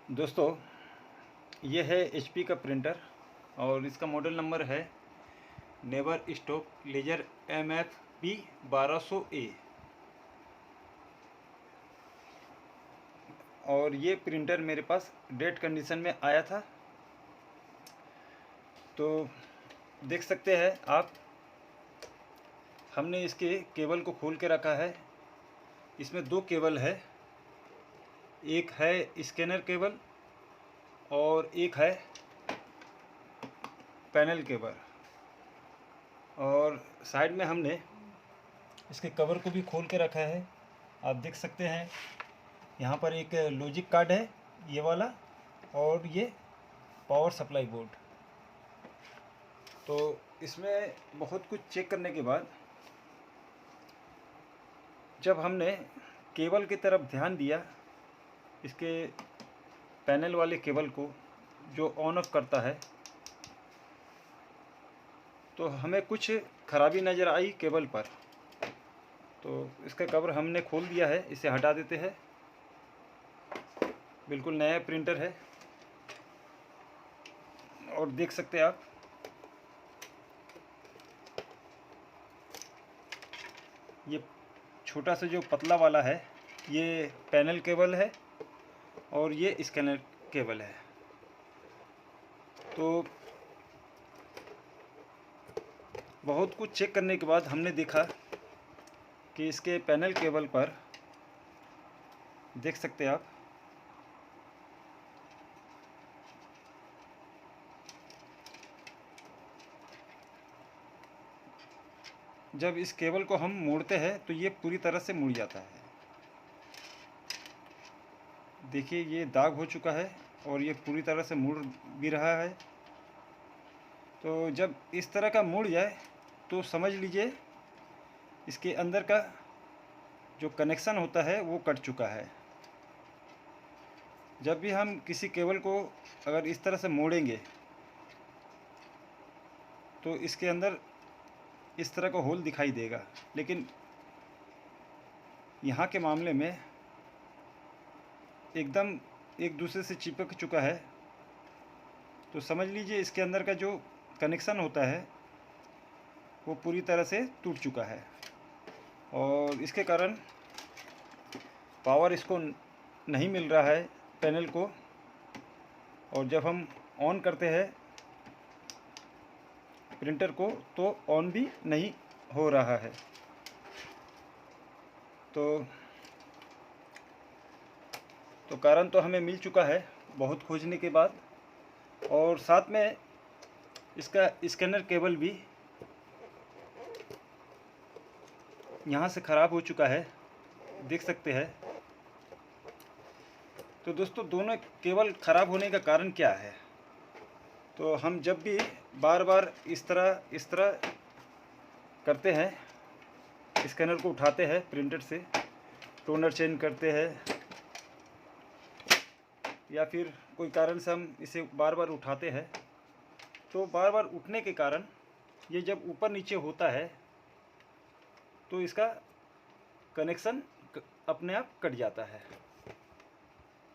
दोस्तों, ये है HP का प्रिंटर और इसका मॉडल नंबर है never stop laser MFP 1200A। और ये प्रिंटर मेरे पास डेड कंडीशन में आया था। तो देख सकते हैं आप, हमने इसके केबल को खोल के रखा है। इसमें दो केबल है, एक है स्कैनर केबल और एक है पैनल केबल। और साइड में हमने इसके कवर को भी खोल के रखा है। आप देख सकते हैं यहाँ पर एक लॉजिक कार्ड है, ये वाला, और ये पावर सप्लाई बोर्ड। तो इसमें बहुत कुछ चेक करने के बाद जब हमने केबल की तरफ ध्यान दिया, इसके पैनल वाले केबल को जो ऑन ऑफ करता है, तो हमें कुछ खराबी नज़र आई केबल पर। तो इसका कवर हमने खोल दिया है, इसे हटा देते हैं। बिल्कुल नया प्रिंटर है और देख सकते हैं आप, ये छोटा सा जो पतला वाला है ये पैनल केबल है और ये स्कैनर केबल है। तो बहुत कुछ चेक करने के बाद हमने देखा कि इसके पैनल केबल पर देख सकते हैं आप, जब इस केबल को हम मोड़ते हैं तो ये पूरी तरह से मुड़ जाता है। देखिए ये दाग हो चुका है और ये पूरी तरह से मुड़ भी रहा है। तो जब इस तरह का मुड़ जाए तो समझ लीजिए इसके अंदर का जो कनेक्शन होता है वो कट चुका है। जब भी हम किसी केबल को अगर इस तरह से मोड़ेंगे तो इसके अंदर इस तरह का होल दिखाई देगा, लेकिन यहाँ के मामले में एकदम एक दूसरे से चिपक चुका है। तो समझ लीजिए इसके अंदर का जो कनेक्शन होता है वो पूरी तरह से टूट चुका है और इसके कारण पावर इसको नहीं मिल रहा है पैनल को। और जब हम ऑन करते हैं प्रिंटर को तो ऑन भी नहीं हो रहा है। तो कारण तो हमें मिल चुका है बहुत खोजने के बाद। और साथ में इसका स्कैनर केबल भी यहाँ से ख़राब हो चुका है, देख सकते हैं। तो दोस्तों, दोनों केबल ख़राब होने का कारण क्या है? तो हम जब भी बार बार इस तरह करते हैं, स्कैनर को उठाते हैं प्रिंटर से, टोनर चेंज करते हैं या फिर कोई कारण से हम इसे बार बार उठाते हैं, तो बार बार उठने के कारण ये जब ऊपर नीचे होता है तो इसका कनेक्शन अपने आप कट जाता है।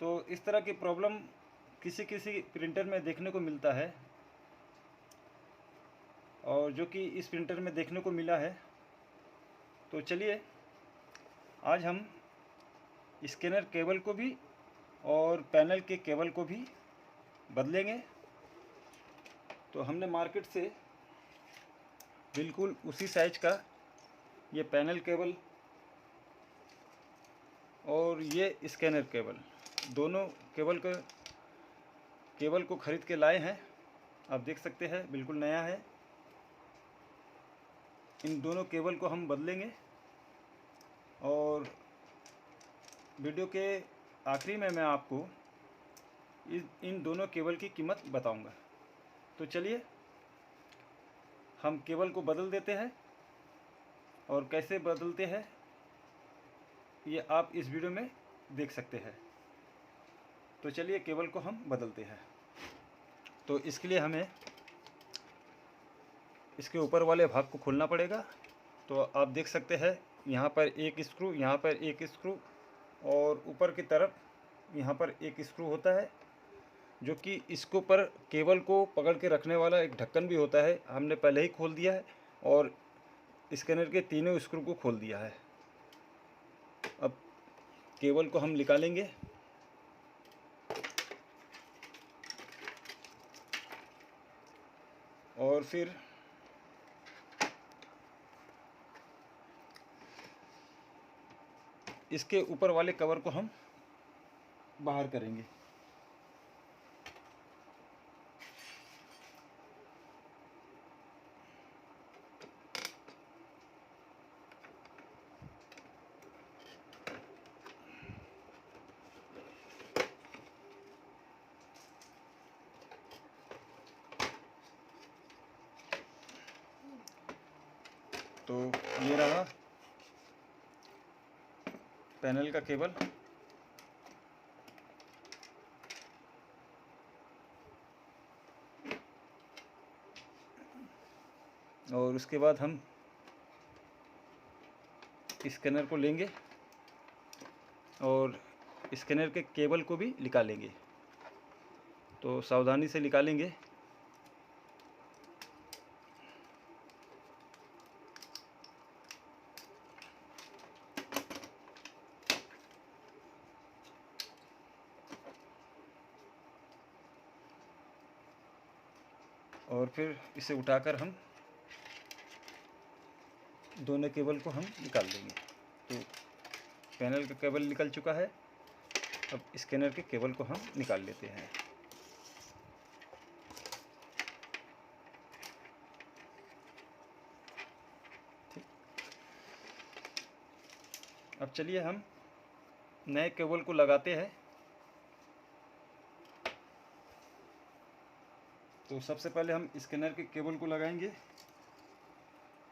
तो इस तरह की प्रॉब्लम किसी किसी प्रिंटर में देखने को मिलता है और जो कि इस प्रिंटर में देखने को मिला है। तो चलिए आज हम स्कैनर केबल को भी और पैनल के केबल को भी बदलेंगे। तो हमने मार्केट से बिल्कुल उसी साइज का ये पैनल केबल और ये स्कैनर केबल, दोनों केबल को ख़रीद के लाए हैं। आप देख सकते हैं बिल्कुल नया है। इन दोनों केबल को हम बदलेंगे और वीडियो के आखिरी में मैं आपको इन दोनों केबल की कीमत बताऊंगा। तो चलिए हम केबल को बदल देते हैं और कैसे बदलते हैं ये आप इस वीडियो में देख सकते हैं। तो चलिए केबल को हम बदलते हैं। तो इसके लिए हमें इसके ऊपर वाले भाग को खोलना पड़ेगा। तो आप देख सकते हैं यहाँ पर एक स्क्रू, यहाँ पर एक स्क्रू और ऊपर की तरफ यहाँ पर एक स्क्रू होता है जो कि इसको पर केबल को पकड़ के रखने वाला एक ढक्कन भी होता है, हमने पहले ही खोल दिया है और स्कैनर के तीनों स्क्रू को खोल दिया है। अब केबल को हम निकालेंगे और फिर इसके ऊपर वाले कवर को हम बाहर करेंगे। तो ये रहा पैनल का केबल। और उसके बाद हम स्कैनर को लेंगे और स्कैनर के केबल को भी निकालेंगे। तो सावधानी से निकालेंगे। और फिर इसे उठाकर हम दोनों केबल को हम निकाल देंगे। तो पैनल का केबल निकल चुका है। अब स्कैनर के केबल को हम निकाल लेते हैं। ठीक, अब चलिए हम नए केबल को लगाते हैं। तो सबसे पहले हम स्कैनर के केबल को लगाएंगे।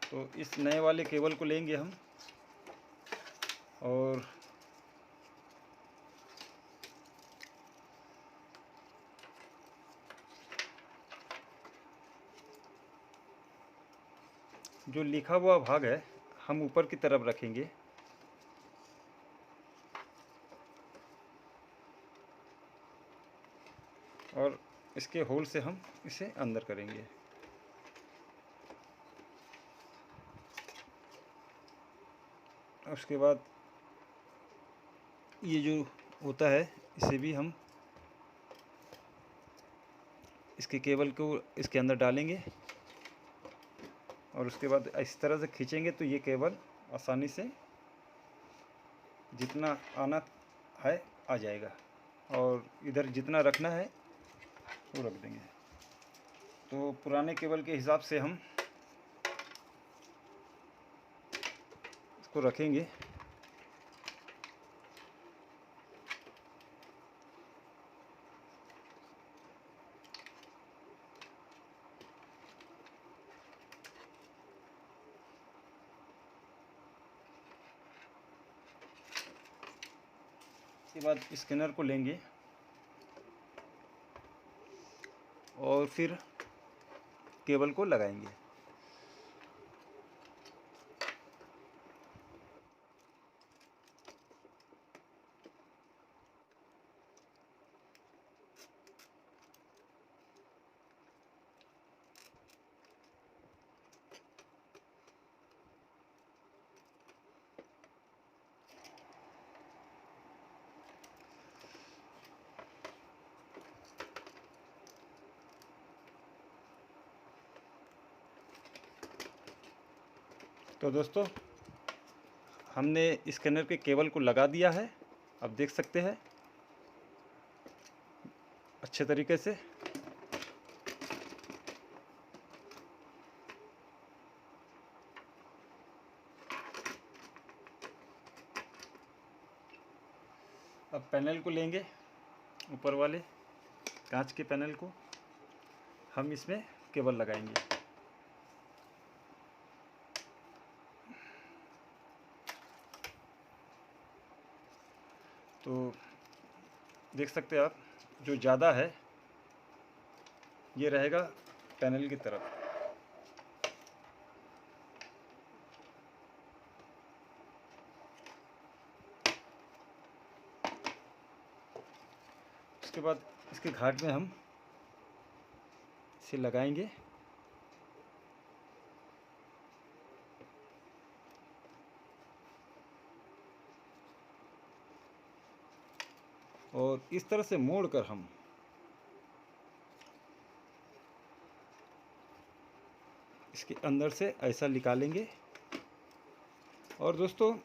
तो इस नए वाले केबल को लेंगे हम और जो लिखा हुआ भाग है हम ऊपर की तरफ रखेंगे और इसके होल से हम इसे अंदर करेंगे। उसके बाद ये जो होता है इसे भी हम इसके केबल को इसके अंदर डालेंगे और उसके बाद इस तरह से खींचेंगे तो ये केबल आसानी से जितना आना है आ जाएगा और इधर जितना रखना है वो रख देंगे। तो पुराने केबल के हिसाब से हम इसको रखेंगे। इसके बाद स्कैनर को लेंगे और फिर केबल को लगाएंगे। तो दोस्तों हमने स्कैनर के केबल को लगा दिया है। अब देख सकते हैं अच्छे तरीके से। अब पैनल को लेंगे, ऊपर वाले कांच के पैनल को हम इसमें केबल लगाएंगे। तो देख सकते हैं आप जो ज़्यादा है ये रहेगा पैनल की तरफ। उसके बाद इसके घाट में हम इसे लगाएंगे। और इस तरह से मोड़कर हम इसके अंदर से ऐसा निकालेंगे। और दोस्तों,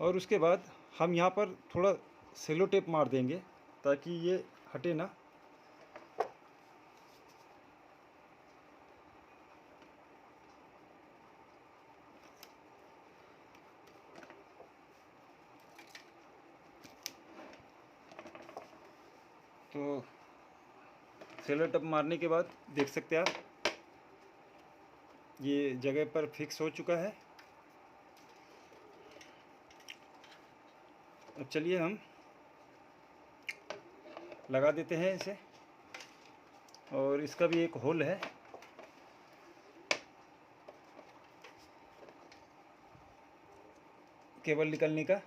और उसके बाद हम यहाँ पर थोड़ा सेलो टेप मार देंगे ताकि ये हटे ना। तो सेलो टेप मारने के बाद देख सकते हैं आप, ये जगह पर फिक्स हो चुका है। अब चलिए हम लगा देते हैं इसे। और इसका भी एक होल है, केबल निकलने का,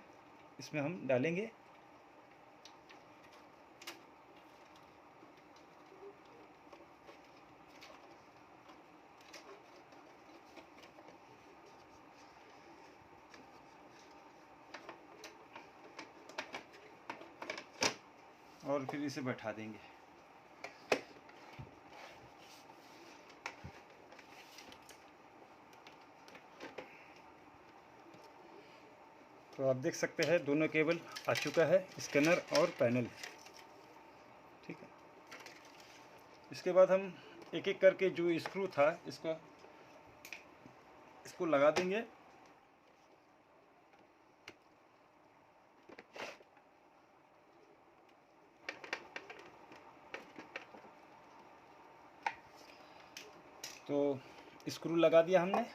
इसमें हम डालेंगे। और फिर इसे बैठा देंगे। तो आप देख सकते हैं दोनों केबल आ चुका है, स्कैनर और पैनल। ठीक है, इसके बाद हम एक एक करके जो स्क्रू था इसको लगा देंगे। तो स्क्रू लगा दिया हमने।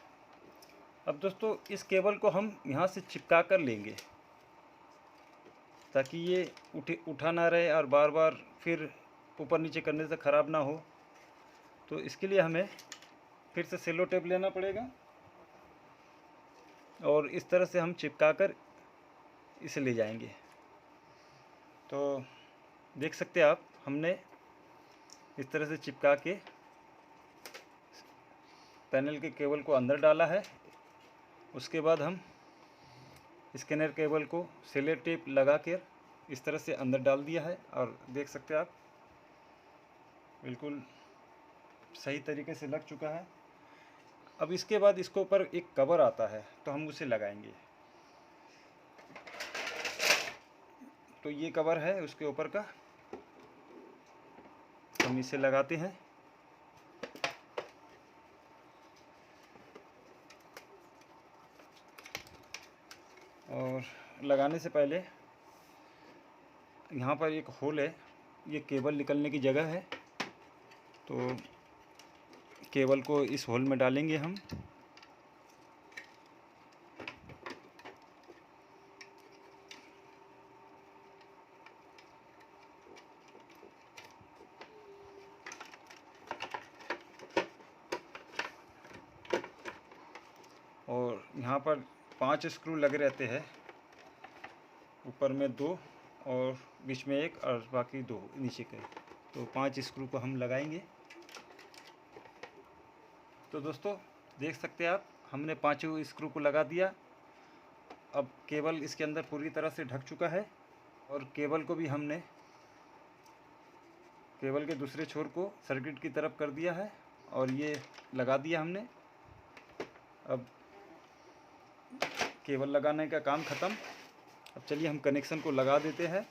अब दोस्तों, इस केबल को हम यहाँ से चिपका कर लेंगे ताकि ये उठा ना रहे और बार बार फिर ऊपर नीचे करने से ख़राब ना हो। तो इसके लिए हमें फिर से सेलो टेप लेना पड़ेगा और इस तरह से हम चिपका कर इसे ले जाएंगे। तो देख सकते हैं आप, हमने इस तरह से चिपका के पैनल के केबल को अंदर डाला है। उसके बाद हम स्कैनर केबल को सेलो टेप लगा कर इस तरह से अंदर डाल दिया है। और देख सकते हैं आप, बिल्कुल सही तरीके से लग चुका है। अब इसके बाद इसके ऊपर एक कवर आता है, तो हम उसे लगाएंगे। तो ये कवर है उसके ऊपर का, हम इसे लगाते हैं। और लगाने से पहले यहाँ पर एक होल है, ये केबल निकलने की जगह है। तो केबल को इस होल में डालेंगे हम। और यहाँ पर 5 स्क्रू लगे रहते हैं, ऊपर में 2 और बीच में 1 और बाकी 2 नीचे के। तो 5 स्क्रू को हम लगाएंगे। तो दोस्तों, देख सकते हैं आप, हमने 5 स्क्रू को लगा दिया। अब केबल इसके अंदर पूरी तरह से ढक चुका है और केबल को भी हमने केबल के दूसरे छोर को सर्किट की तरफ कर दिया है और ये लगा दिया हमने। अब केबल लगाने का काम ख़त्म। अब चलिए हम कनेक्शन को लगा देते हैं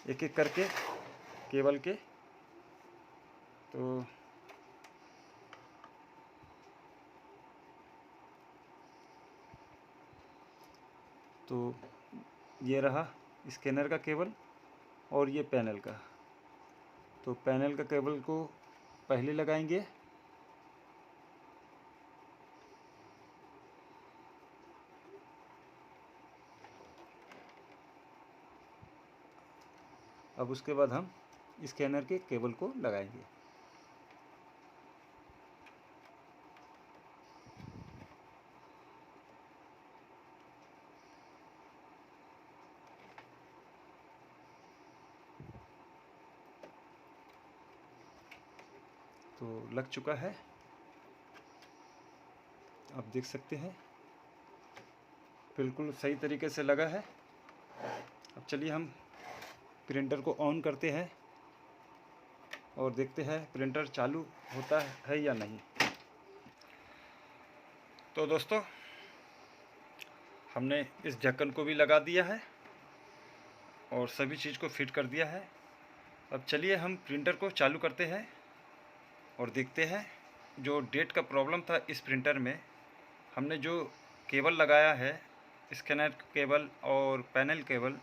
एक एक करके केबल के। तो ये रहा स्कैनर का केबल और ये पैनल का। तो पैनल का केबल को पहले लगाएंगे। अब उसके बाद हम स्कैनर के केबल को लगाएंगे। तो लग चुका है, आप देख सकते हैं बिल्कुल सही तरीके से लगा है। अब चलिए हम प्रिंटर को ऑन करते हैं और देखते हैं प्रिंटर चालू होता है या नहीं। तो दोस्तों, हमने इस ढक्कन को भी लगा दिया है और सभी चीज़ को फिट कर दिया है। अब चलिए हम प्रिंटर को चालू करते हैं और देखते हैं जो डेट का प्रॉब्लम था इस प्रिंटर में। हमने जो केबल लगाया है, स्कैनर केबल और पैनल केबल,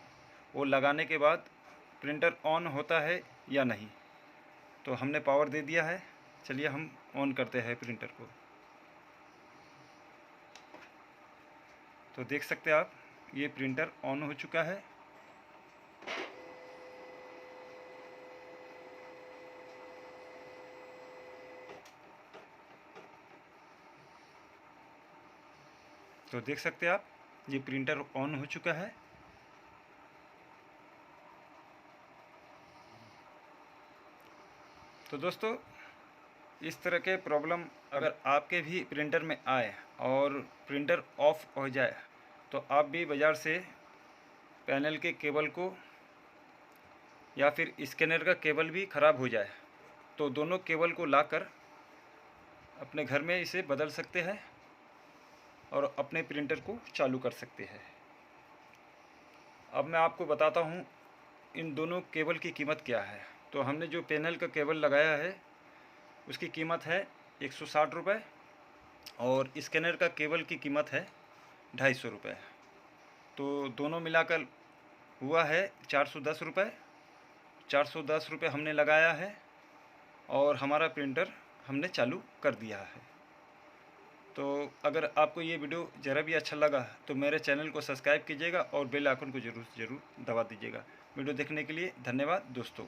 वो लगाने के बाद प्रिंटर ऑन होता है या नहीं। तो हमने पावर दे दिया है, चलिए हम ऑन करते हैं प्रिंटर को। तो देख सकते हैं आप, ये प्रिंटर ऑन हो चुका है। तो देख सकते हैं आप, ये प्रिंटर ऑन हो चुका है। तो दोस्तों, इस तरह के प्रॉब्लम अगर आपके भी प्रिंटर में आए और प्रिंटर ऑफ हो जाए, तो आप भी बाज़ार से पैनल के केबल को या फिर स्कैनर का केबल भी ख़राब हो जाए तो दोनों केबल को लाकर अपने घर में इसे बदल सकते हैं और अपने प्रिंटर को चालू कर सकते हैं। अब मैं आपको बताता हूँ इन दोनों केबल की कीमत क्या है। तो हमने जो पैनल का केबल लगाया है उसकी कीमत है 160 रुपये और स्कैनर का केबल की कीमत है 250 रुपये। तो दोनों मिलाकर हुआ है 410 रुपये। 410 रुपये हमने लगाया है और हमारा प्रिंटर हमने चालू कर दिया है। तो अगर आपको ये वीडियो ज़रा भी अच्छा लगा तो मेरे चैनल को सब्सक्राइब कीजिएगा और बेल आइकन को ज़रूर दबा दीजिएगा। वीडियो देखने के लिए धन्यवाद दोस्तों।